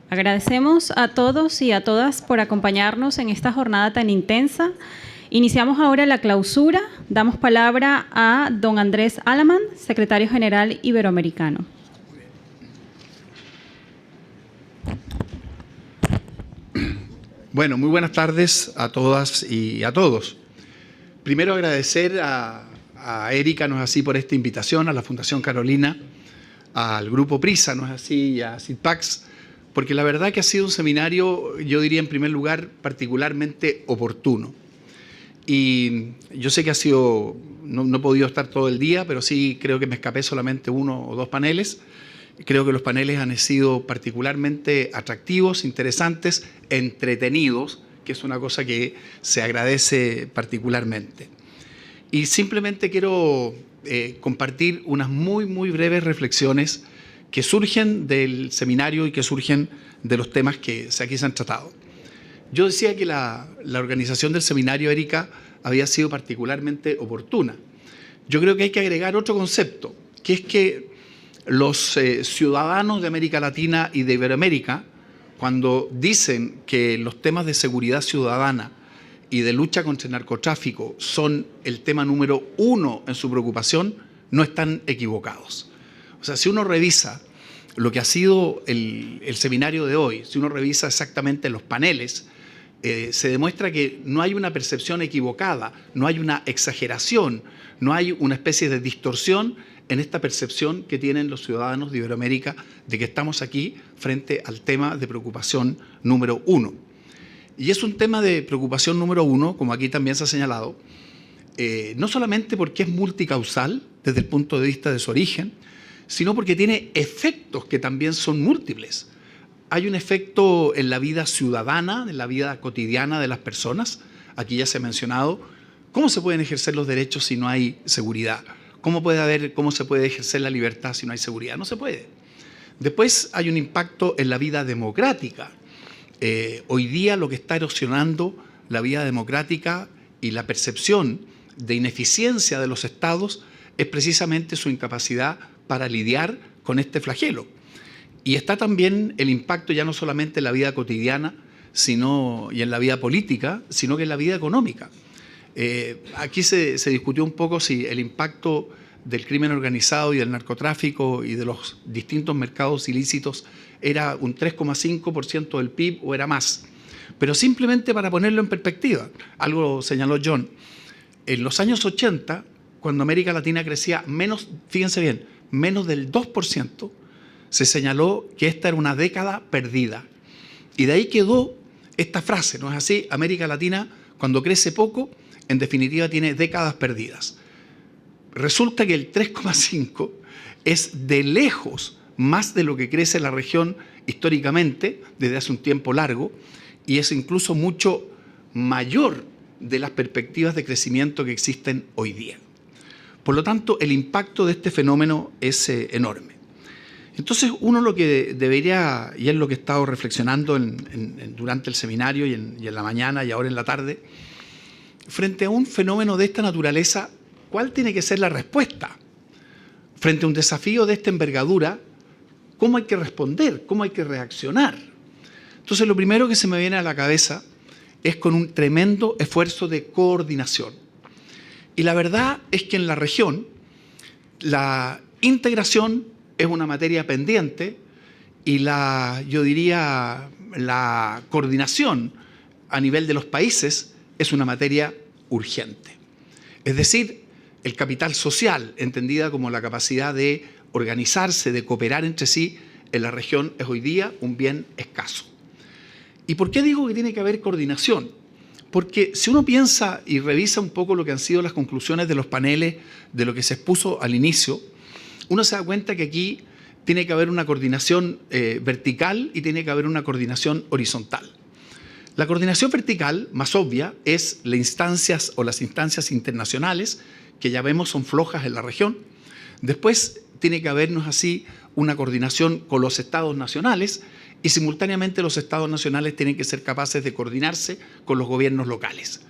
Agradecemos a todos y a todas por acompañarnos en esta jornada tan intensa. Iniciamos ahora la clausura. Damos palabra a don Andrés Alamán, secretario general iberoamericano. Bueno, muy buenas tardes a todas y a todos. Primero agradecer a Erika, ¿no es así?, por esta invitación, a la Fundación Carolina, al Grupo Prisa, ¿no es así?, y a CITPACS, porque la verdad que ha sido un seminario, yo diría en primer lugar, particularmente oportuno. Y yo sé que ha sido, no he podido estar todo el día, pero sí creo que me escapé solamente uno o dos paneles. Creo que los paneles han sido particularmente atractivos, interesantes, entretenidos, que es una cosa que se agradece particularmente. Y simplemente quiero compartir unas muy breves reflexiones que surgen del seminario y que surgen de los temas que aquí se han tratado. Yo decía que la organización del seminario, Erika, había sido particularmente oportuna. Yo creo que hay que agregar otro concepto, que es que los ciudadanos de América Latina y de Iberoamérica, cuando dicen que los temas de seguridad ciudadana y de lucha contra el narcotráfico son el tema número 1 en su preocupación, no están equivocados. O sea, si uno revisa lo que ha sido el seminario de hoy, si uno revisa exactamente los paneles, se demuestra que no hay una percepción equivocada, no hay una exageración, no hay una especie de distorsión en esta percepción que tienen los ciudadanos de Iberoamérica de que estamos aquí frente al tema de preocupación número 1. Y es un tema de preocupación número 1, como aquí también se ha señalado, no solamente porque es multicausal desde el punto de vista de su origen, sino porque tiene efectos que también son múltiples. Hay un efecto en la vida ciudadana, en la vida cotidiana de las personas. Aquí ya se ha mencionado cómo se pueden ejercer los derechos si no hay seguridad. ¿Cómo se puede ejercer la libertad si no hay seguridad? No se puede. Después hay un impacto en la vida democrática. Hoy día lo que está erosionando la vida democrática y la percepción de ineficiencia de los estados es precisamente su incapacidad para lidiar con este flagelo. Y está también el impacto ya no solamente en la vida cotidiana y en la vida política, sino que en la vida económica. Aquí se discutió un poco si el impacto del crimen organizado y del narcotráfico y de los distintos mercados ilícitos era un 3,5% del PIB o era más. Pero simplemente para ponerlo en perspectiva, algo señaló John, en los años 80, cuando América Latina crecía menos, fíjense bien, menos del 2%, se señaló que esta era una década perdida. Y de ahí quedó esta frase, ¿no es así? América Latina, cuando crece poco, en definitiva tiene décadas perdidas. Resulta que el 3,5 es de lejos más de lo que crece la región históricamente, desde hace un tiempo largo, y es incluso mucho mayor de las perspectivas de crecimiento que existen hoy día. Por lo tanto, el impacto de este fenómeno es enorme. Entonces, uno lo que debería, y es lo que he estado reflexionando durante el seminario y en la mañana y ahora en la tarde, frente a un fenómeno de esta naturaleza, ¿cuál tiene que ser la respuesta? Frente a un desafío de esta envergadura, ¿cómo hay que responder? ¿Cómo hay que reaccionar? Entonces, lo primero que se me viene a la cabeza es con un tremendo esfuerzo de coordinación. Y la verdad es que en la región la integración es una materia pendiente y yo diría la coordinación a nivel de los países es una materia urgente. Es decir, el capital social, entendida como la capacidad de organizarse, de cooperar entre sí, en la región es hoy día un bien escaso. ¿Y por qué digo que tiene que haber coordinación? Porque si uno piensa y revisa un poco lo que han sido las conclusiones de los paneles, de lo que se expuso al inicio, uno se da cuenta que aquí tiene que haber una coordinación vertical y tiene que haber una coordinación horizontal. La coordinación vertical, más obvia, es las instancias internacionales, que ya vemos son flojas en la región. Después tiene que habernos así una coordinación con los estados nacionales y simultáneamente los estados nacionales tienen que ser capaces de coordinarse con los gobiernos locales.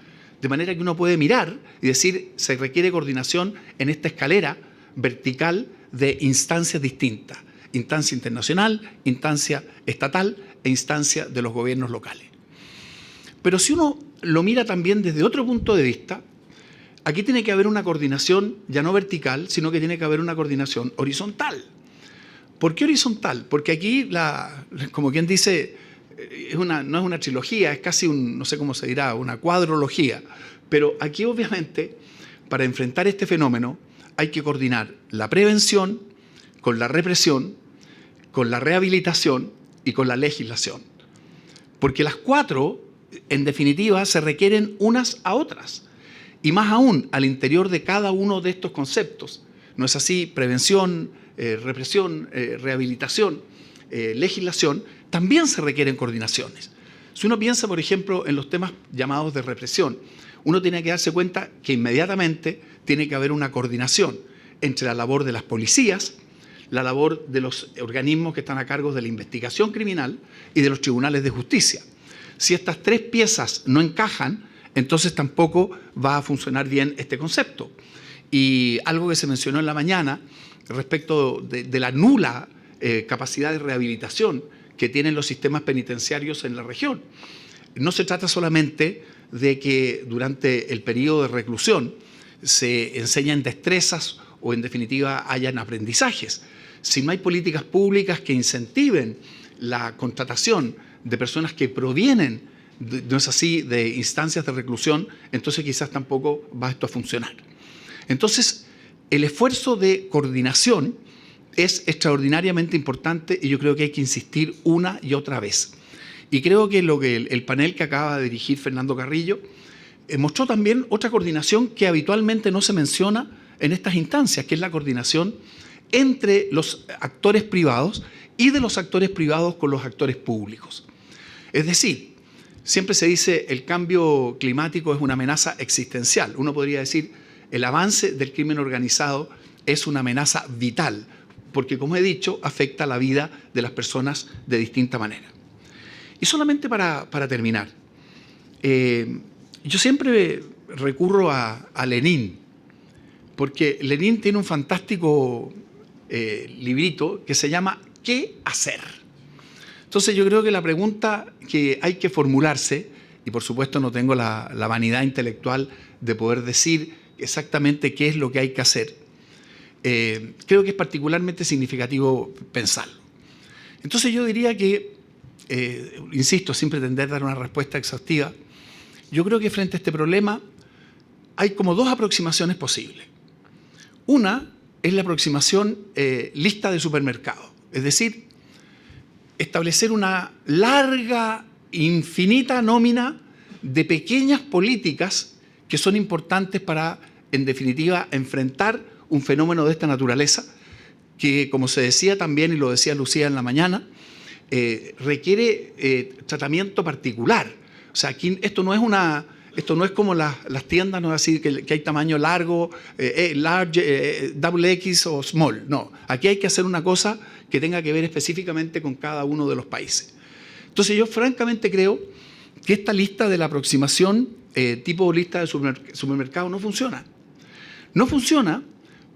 De manera que uno puede mirar y decir, se requiere coordinación en esta escalera vertical de instancias distintas. Instancia internacional, instancia estatal e instancia de los gobiernos locales. Pero si uno lo mira también desde otro punto de vista, aquí tiene que haber una coordinación ya no vertical, sino que tiene que haber una coordinación horizontal. ¿Por qué horizontal? Porque aquí, como quien dice, no es una trilogía, es casi no sé cómo se dirá, una cuadrología. Pero aquí obviamente, para enfrentar este fenómeno, hay que coordinar la prevención con la represión, con la rehabilitación y con la legislación. Porque las cuatro, en definitiva, se requieren unas a otras. Y más aún, al interior de cada uno de estos conceptos. ¿No es así? Prevención, represión, rehabilitación, legislación, también se requieren coordinaciones. Si uno piensa, por ejemplo, en los temas llamados de represión, uno tiene que darse cuenta que inmediatamente tiene que haber una coordinación entre la labor de las policías, la labor de los organismos que están a cargo de la investigación criminal y de los tribunales de justicia. Si estas tres piezas no encajan, entonces tampoco va a funcionar bien este concepto. Y algo que se mencionó en la mañana respecto de la nula capacidad de rehabilitación que tienen los sistemas penitenciarios en la región. No se trata solamente de que durante el periodo de reclusión se enseñan destrezas o en definitiva hayan aprendizajes. Si no hay políticas públicas que incentiven la contratación de personas que provienen, no es así, de instancias de reclusión, entonces quizás tampoco va esto a funcionar. Entonces, el esfuerzo de coordinación es extraordinariamente importante y yo creo que hay que insistir una y otra vez. Y creo que lo que el panel que acaba de dirigir Fernando Carrillo mostró también otra coordinación que habitualmente no se menciona en estas instancias, que es la coordinación entre los actores privados y de los actores privados con los actores públicos. Es decir, siempre se dice el cambio climático es una amenaza existencial. Uno podría decir el avance del crimen organizado es una amenaza vital, porque como he dicho, afecta la vida de las personas de distinta manera. Y solamente para terminar, yo siempre recurro a Lenin, porque Lenin tiene un fantástico librito que se llama ¿Qué hacer? Entonces yo creo que la pregunta que hay que formularse, y por supuesto no tengo la vanidad intelectual de poder decir exactamente qué es lo que hay que hacer, creo que es particularmente significativo pensarlo. Entonces yo diría que, insisto, sin pretender dar una respuesta exhaustiva, yo creo que frente a este problema hay como dos aproximaciones posibles. Una es la aproximación lista de supermercado, es decir, establecer una larga, infinita nómina de pequeñas políticas que son importantes para, en definitiva, enfrentar un fenómeno de esta naturaleza que, como se decía también, y lo decía Lucía en la mañana, requiere tratamiento particular. O sea, aquí esto no es como las tiendas, no es así que hay tamaño largo, large, double X o small. No, aquí hay que hacer una cosa que tenga que ver específicamente con cada uno de los países. Entonces yo francamente creo que esta lista de la aproximación tipo lista de supermercado no funciona. No funciona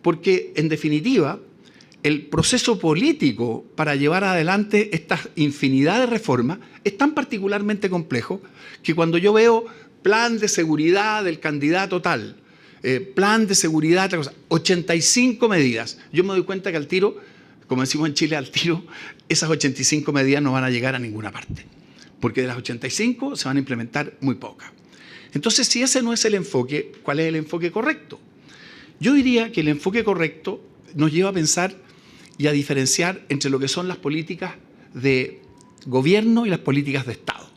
porque, en definitiva, el proceso político para llevar adelante esta infinidad de reformas es tan particularmente complejo que cuando yo veo plan de seguridad del candidato tal, plan de seguridad, 85 medidas, yo me doy cuenta que al tiro, como decimos en Chile, al tiro, esas 85 medidas no van a llegar a ninguna parte, porque de las 85 se van a implementar muy pocas. Entonces, si ese no es el enfoque, ¿cuál es el enfoque correcto? Yo diría que el enfoque correcto nos lleva a pensar y a diferenciar entre lo que son las políticas de gobierno y las políticas de Estado.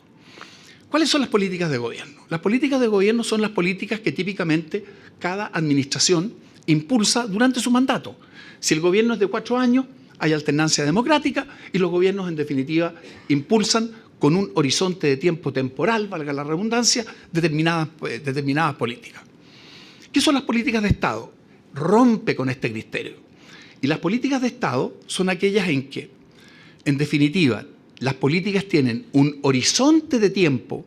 ¿Cuáles son las políticas de gobierno? Las políticas de gobierno son las políticas que típicamente cada administración impulsa durante su mandato. Si el gobierno es de 4 años, hay alternancia democrática y los gobiernos, en definitiva, impulsan con un horizonte de tiempo temporal, valga la redundancia, determinadas políticas. ¿Qué son las políticas de Estado? Rompe con este criterio. Y las políticas de Estado son aquellas en que, en definitiva, las políticas tienen un horizonte de tiempo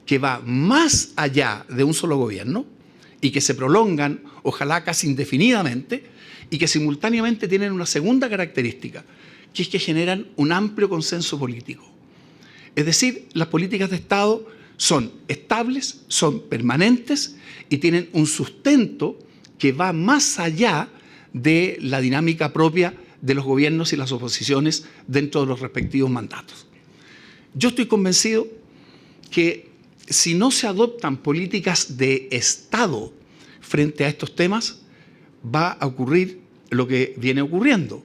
que va más allá de un solo gobierno y que se prolongan, ojalá casi indefinidamente, y que simultáneamente tienen una segunda característica, que es que generan un amplio consenso político. Es decir, las políticas de Estado son estables, son permanentes y tienen un sustento que va más allá de la dinámica propia de los gobiernos y las oposiciones dentro de los respectivos mandatos. Yo estoy convencido que si no se adoptan políticas de Estado frente a estos temas, va a ocurrir lo que viene ocurriendo.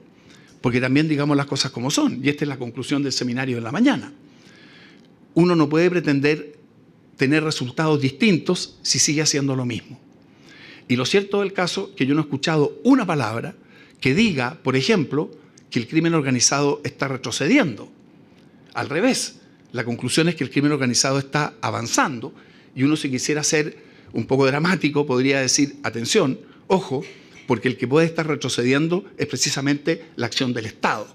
Porque también digamos las cosas como son, y esta es la conclusión del seminario de la mañana. Uno no puede pretender tener resultados distintos si sigue haciendo lo mismo. Y lo cierto del caso es que yo no he escuchado una palabra que diga, por ejemplo, que el crimen organizado está retrocediendo. Al revés, la conclusión es que el crimen organizado está avanzando y uno, si quisiera ser un poco dramático, podría decir, atención, ojo, porque el que puede estar retrocediendo es precisamente la acción del Estado,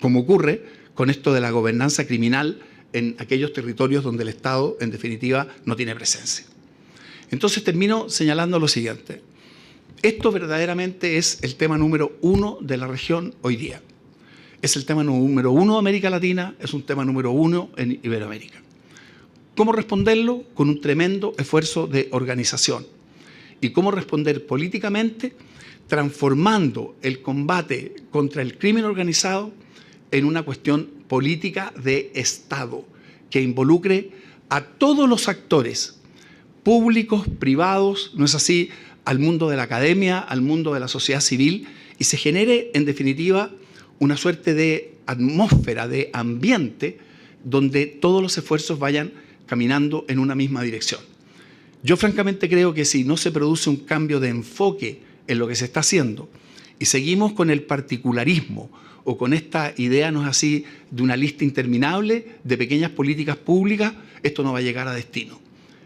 como ocurre con esto de la gobernanza criminal en aquellos territorios donde el Estado, en definitiva, no tiene presencia. Entonces termino señalando lo siguiente. Esto verdaderamente es el tema número 1 de la región hoy día. Es el tema número 1 de América Latina, es un tema número 1 en Iberoamérica. ¿Cómo responderlo? Con un tremendo esfuerzo de organización. ¿Y cómo responder políticamente? Transformando el combate contra el crimen organizado en una cuestión política de Estado, que involucre a todos los actores, públicos, privados, ¿no es así?, al mundo de la academia, al mundo de la sociedad civil, y se genere, en definitiva, una suerte de atmósfera, de ambiente, donde todos los esfuerzos vayan caminando en una misma dirección. Yo francamente creo que si no se produce un cambio de enfoque en lo que se está haciendo y seguimos con el particularismo o con esta idea, no es así, de una lista interminable de pequeñas políticas públicas, esto no va a llegar a destino.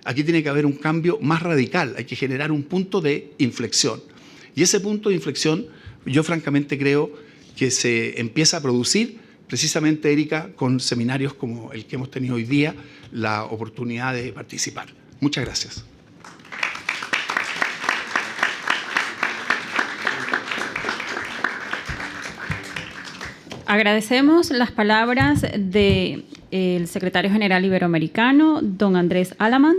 Aquí tiene que haber un cambio más radical, hay que generar un punto de inflexión. Y ese punto de inflexión, yo francamente creo que se empieza a producir precisamente, Erika, con seminarios como el que hemos tenido hoy día, la oportunidad de participar. Muchas gracias. Agradecemos las palabras del secretario general iberoamericano, don Andrés Alamán,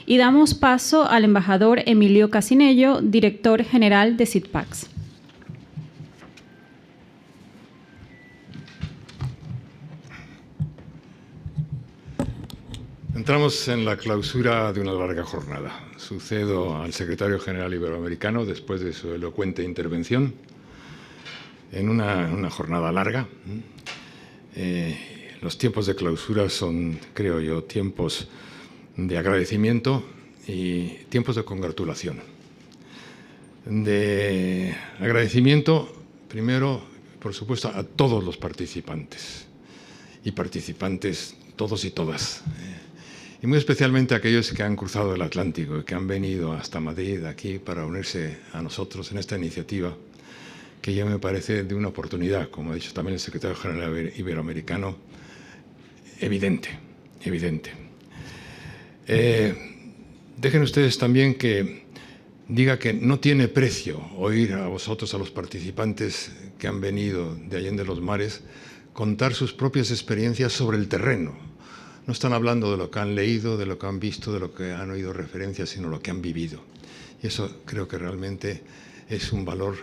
y damos paso al embajador Emilio Casinello, director general de CITPACS. Entramos en la clausura de una larga jornada. Sucedo al secretario general iberoamericano después de su elocuente intervención en una jornada larga. Los tiempos de clausura son, creo yo, tiempos de agradecimiento y tiempos de congratulación. De agradecimiento, primero, por supuesto, a todos los participantes y participantes, todos y todas. Y muy especialmente a aquellos que han cruzado el Atlántico y que han venido hasta Madrid, aquí, para unirse a nosotros en esta iniciativa, que ya me parece de una oportunidad, como ha dicho también el secretario general iberoamericano, evidente. Dejen ustedes también que diga que no tiene precio oír a vosotros, a los participantes que han venido de Allende los Mares, contar sus propias experiencias sobre el terreno. No están hablando de lo que han leído, de lo que han visto, de lo que han oído referencias, sino lo que han vivido. Y eso creo que realmente es un valor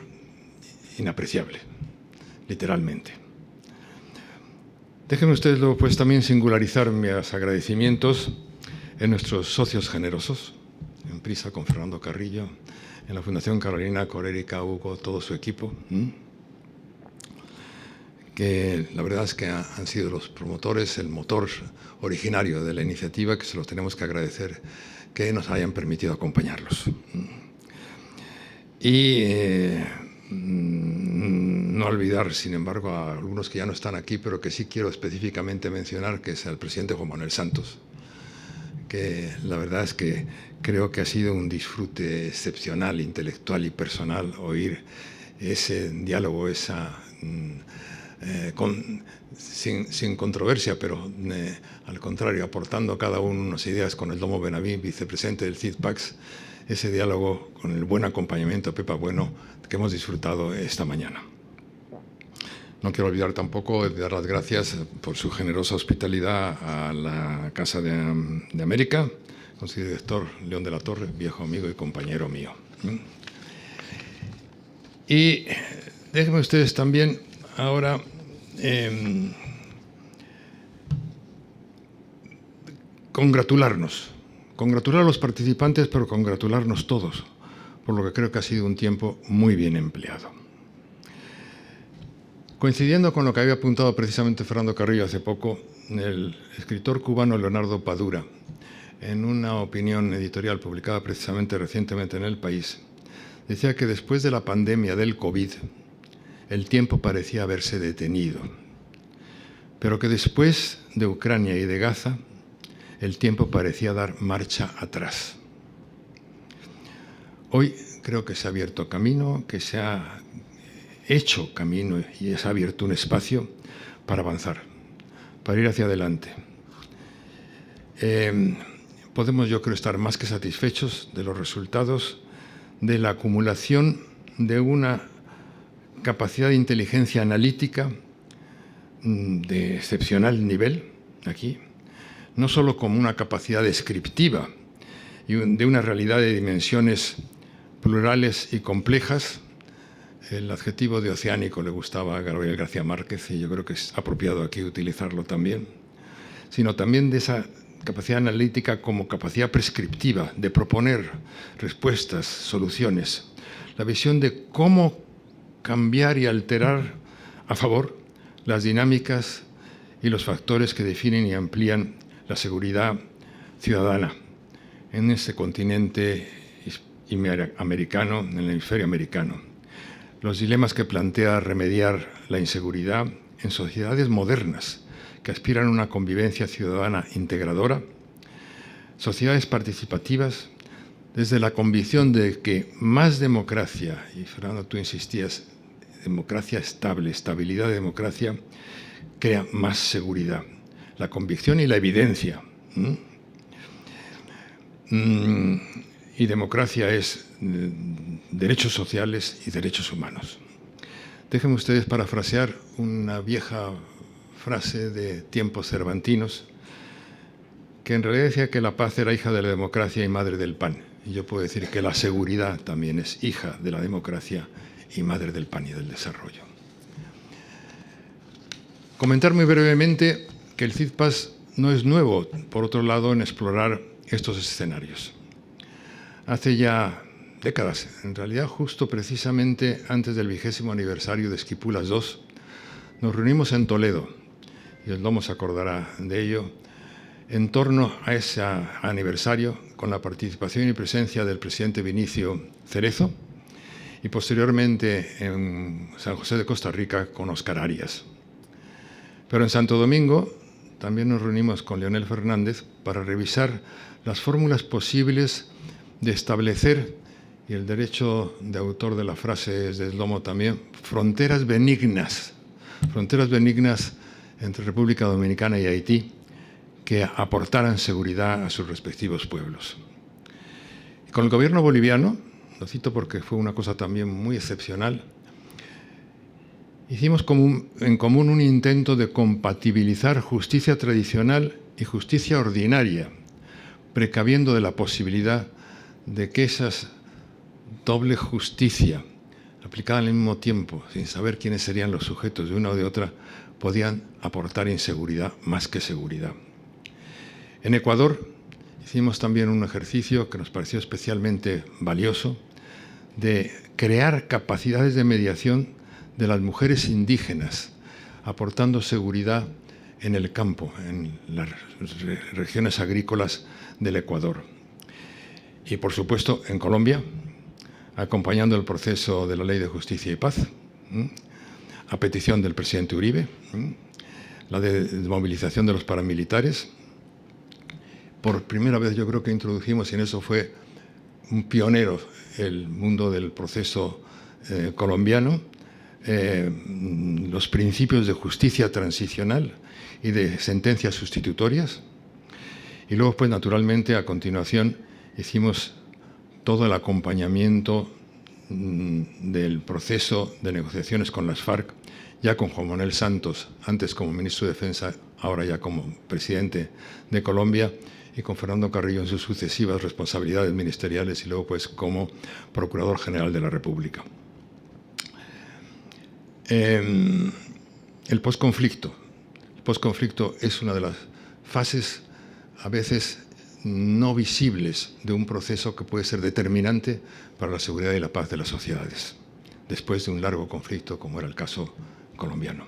inapreciable, literalmente. Déjenme ustedes luego pues también singularizar mis agradecimientos en nuestros socios generosos, en Prisa con Fernando Carrillo, en la Fundación Carolina, con Erika, Hugo, todo su equipo, que la verdad es que han sido los promotores, el motor originario de la iniciativa, que se los tenemos que agradecer que nos hayan permitido acompañarlos. Y no olvidar, sin embargo, a algunos que ya no están aquí, pero que sí quiero específicamente mencionar, que es el presidente Juan Manuel Santos, que la verdad es que creo que ha sido un disfrute excepcional, intelectual y personal oír ese diálogo, esa... sin controversia, pero al contrario, aportando cada uno unas ideas con el Domo Benaví, vicepresidente del CITPACS, ese diálogo con el buen acompañamiento de Pepa Bueno que hemos disfrutado esta mañana. No quiero olvidar tampoco de dar las gracias por su generosa hospitalidad a la Casa de América, con su director León de la Torre, viejo amigo y compañero mío. Y déjenme ustedes también ahora congratular a los participantes, pero congratularnos todos, por lo que creo que ha sido un tiempo muy bien empleado. Coincidiendo con lo que había apuntado precisamente Fernando Carrillo hace poco, el escritor cubano Leonardo Padura, en una opinión editorial publicada precisamente recientemente en El País, decía que después de la pandemia del COVID, el tiempo parecía haberse detenido, pero que después de Ucrania y de Gaza, el tiempo parecía dar marcha atrás. Hoy creo que se ha abierto camino, que se ha hecho camino y se ha abierto un espacio para avanzar, para ir hacia adelante. Podemos, yo creo, estar más que satisfechos de los resultados de la acumulación de una capacidad de inteligencia analítica de excepcional nivel aquí, no solo como una capacidad descriptiva y de una realidad de dimensiones plurales y complejas. El adjetivo de oceánico le gustaba a Gabriel García Márquez y yo creo que es apropiado aquí utilizarlo también, sino también de esa capacidad analítica como capacidad prescriptiva de proponer respuestas, soluciones, la visión de cómo cambiar y alterar a favor las dinámicas y los factores que definen y amplían la seguridad ciudadana en este continente americano, en el hemisferio americano. Los dilemas que plantea remediar la inseguridad en sociedades modernas que aspiran a una convivencia ciudadana integradora, sociedades participativas, desde la convicción de que más democracia, y Fernando, tú insistías, democracia estable, estabilidad de democracia, crea más seguridad. La convicción y la evidencia. Y democracia es derechos sociales y derechos humanos. Déjenme ustedes parafrasear una vieja frase de tiempos cervantinos, que en realidad decía que la paz era hija de la democracia y madre del pan. Y yo puedo decir que la seguridad también es hija de la democracia y madre del pan y del desarrollo. Comentar muy brevemente que el CIDPAS no es nuevo, por otro lado, en explorar estos escenarios. Hace ya décadas, en realidad justo precisamente antes del 20º aniversario de Esquipulas II, nos reunimos en Toledo, y el Domo se acordará de ello, en torno a ese aniversario, con la participación y presencia del presidente Vinicio Cerezo, y posteriormente en San José de Costa Rica con Óscar Arias. Pero en Santo Domingo también nos reunimos con Leonel Fernández para revisar las fórmulas posibles de establecer, y el derecho de autor de la frase es del Domo también, fronteras benignas entre República Dominicana y Haití, que aportaran seguridad a sus respectivos pueblos. Y con el gobierno boliviano, lo cito porque fue una cosa también muy excepcional, hicimos en común un intento de compatibilizar justicia tradicional y justicia ordinaria, precaviendo de la posibilidad de que esa doble justicia, aplicada al mismo tiempo, sin saber quiénes serían los sujetos de una o de otra, podían aportar inseguridad más que seguridad. En Ecuador hicimos también un ejercicio que nos pareció especialmente valioso de crear capacidades de mediación de las mujeres indígenas, aportando seguridad en el campo, en las regiones agrícolas del Ecuador. Y, por supuesto, en Colombia, acompañando el proceso de la Ley de Justicia y Paz, a petición del presidente Uribe, la desmovilización de los paramilitares. Por primera vez yo creo que introdujimos, y en eso fue un pionero el mundo del proceso colombiano, los principios de justicia transicional y de sentencias sustitutorias. Y luego, pues naturalmente, a continuación, hicimos todo el acompañamiento del proceso de negociaciones con las FARC ya con Juan Manuel Santos, antes como ministro de Defensa, ahora ya como presidente de Colombia, y con Fernando Carrillo en sus sucesivas responsabilidades ministeriales y luego pues como Procurador General de la República. El posconflicto. El posconflicto es una de las fases a veces no visibles de un proceso que puede ser determinante para la seguridad y la paz de las sociedades, después de un largo conflicto como era el caso colombiano.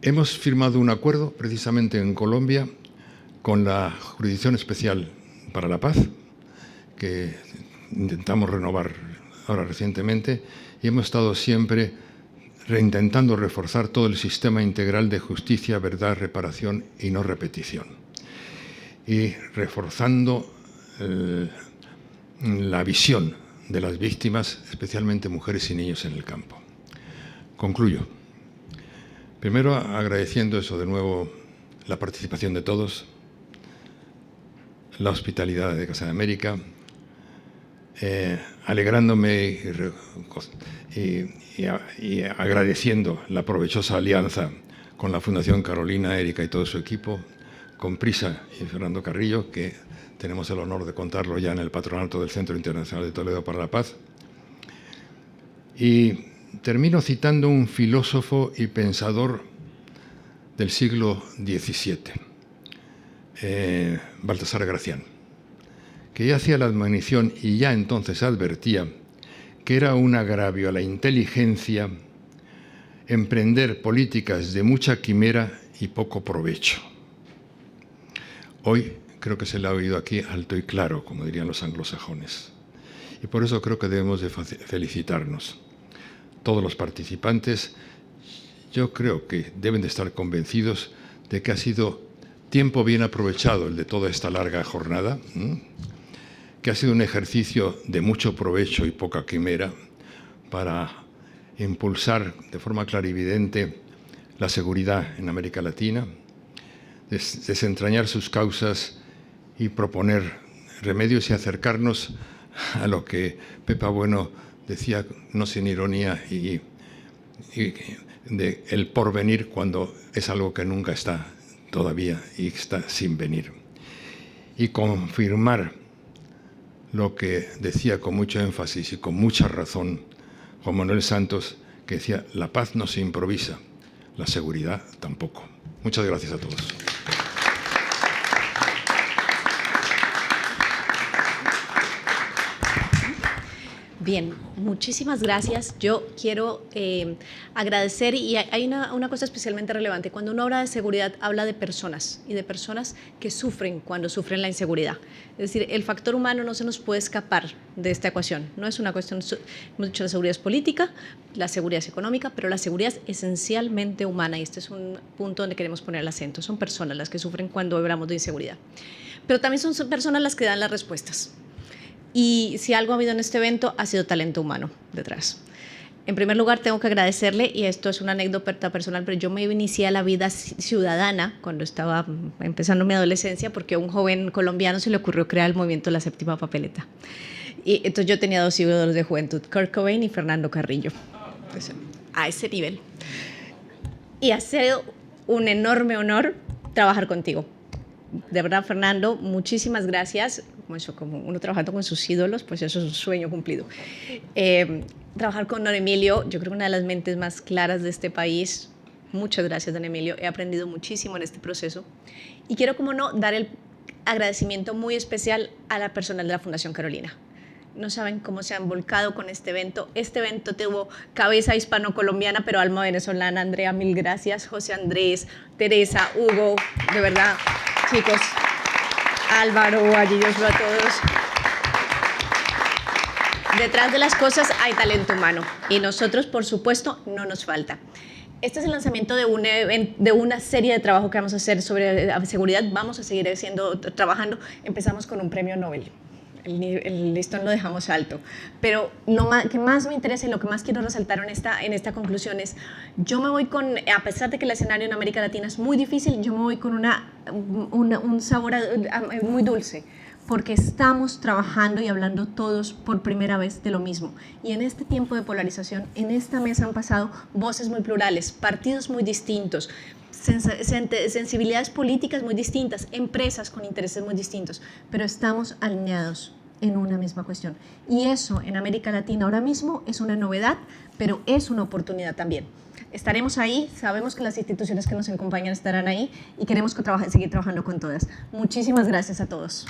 Hemos firmado un acuerdo precisamente en Colombia con la Jurisdicción Especial para la Paz, que intentamos renovar ahora recientemente, y hemos estado siempre intentando reforzar todo el sistema integral de justicia, verdad, reparación y no repetición. Y reforzando la visión de las víctimas, especialmente mujeres y niños en el campo. Concluyo. Primero, agradeciendo eso de nuevo, la participación de todos, la hospitalidad de Casa de América, alegrándome y agradeciendo la provechosa alianza con la Fundación Carolina, Erika y todo su equipo, con Prisa y Fernando Carrillo, que tenemos el honor de contarlo ya en el patronato del Centro Internacional de Toledo para la Paz. Y termino citando un filósofo y pensador del siglo XVII, Baltasar Gracián, que ya hacía la admonición y ya entonces advertía que era un agravio a la inteligencia emprender políticas de mucha quimera y poco provecho. Hoy creo que se le ha oído aquí alto y claro, como dirían los anglosajones. Y por eso creo que debemos de felicitarnos. Todos los participantes, yo creo que deben de estar convencidos de que ha sido tiempo bien aprovechado el de toda esta larga jornada, que ha sido un ejercicio de mucho provecho y poca quimera para impulsar de forma clarividente la seguridad en América Latina, desentrañar sus causas y proponer remedios y acercarnos a lo que Pepa Bueno decía, no sin ironía, y de el porvenir cuando es algo que nunca está todavía y está sin venir. Y confirmar lo que decía con mucho énfasis y con mucha razón Juan Manuel Santos, que decía, la paz no se improvisa, la seguridad tampoco. Muchas gracias a todos. Bien, muchísimas gracias. Yo quiero agradecer, y hay una cosa especialmente relevante. Cuando uno habla de seguridad, habla de personas, y de personas que sufren cuando sufren la inseguridad. Es decir, el factor humano no se nos puede escapar de esta ecuación. No es una cuestión, hemos dicho, la seguridad es política, la seguridad es económica, pero la seguridad es esencialmente humana, y este es un punto donde queremos poner el acento. Son personas las que sufren cuando hablamos de inseguridad. Pero también son personas las que dan las respuestas. Y si algo ha habido en este evento, ha sido talento humano detrás. En primer lugar, tengo que agradecerle, y esto es una anécdota personal, pero yo me inicié a la vida ciudadana cuando estaba empezando mi adolescencia, porque a un joven colombiano se le ocurrió crear el movimiento de la séptima papeleta. Y entonces yo tenía dos ídolos de juventud, Kurt Cobain y Fernando Carrillo. Entonces, a ese nivel. Y ha sido un enorme honor trabajar contigo. De verdad, Fernando, muchísimas gracias. Como uno trabajando con sus ídolos, pues eso es un sueño cumplido. Trabajar con don Emilio, yo creo que una de las mentes más claras de este país. Muchas gracias, don Emilio. He aprendido muchísimo en este proceso. Y quiero, como no, dar el agradecimiento muy especial a la personal de la Fundación Carolina. No saben cómo se han volcado con este evento. Este evento tuvo cabeza hispano-colombiana, pero alma venezolana. Andrea, mil gracias. José Andrés, Teresa, Hugo, de verdad, chicos. Álvaro, allí yo a todos. Detrás de las cosas hay talento humano, y nosotros, por supuesto, no nos falta. Este es el lanzamiento de una serie de trabajo que vamos a hacer sobre seguridad. Vamos a seguir trabajando. Empezamos con un premio Nobel. El listón lo dejamos alto. Pero lo que más me interesa y lo que más quiero resaltar en esta conclusión es, yo me voy con, a pesar de que el escenario en América Latina es muy difícil, yo me voy con un sabor muy dulce, porque estamos trabajando y hablando todos por primera vez de lo mismo. Y en este tiempo de polarización, en esta mesa han pasado voces muy plurales, partidos muy distintos, sensibilidades políticas muy distintas, empresas con intereses muy distintos, pero estamos alineados en una misma cuestión. Y eso en América Latina ahora mismo es una novedad, pero es una oportunidad también. Estaremos ahí, sabemos que las instituciones que nos acompañan estarán ahí y queremos seguir trabajando con todas. Muchísimas gracias a todos.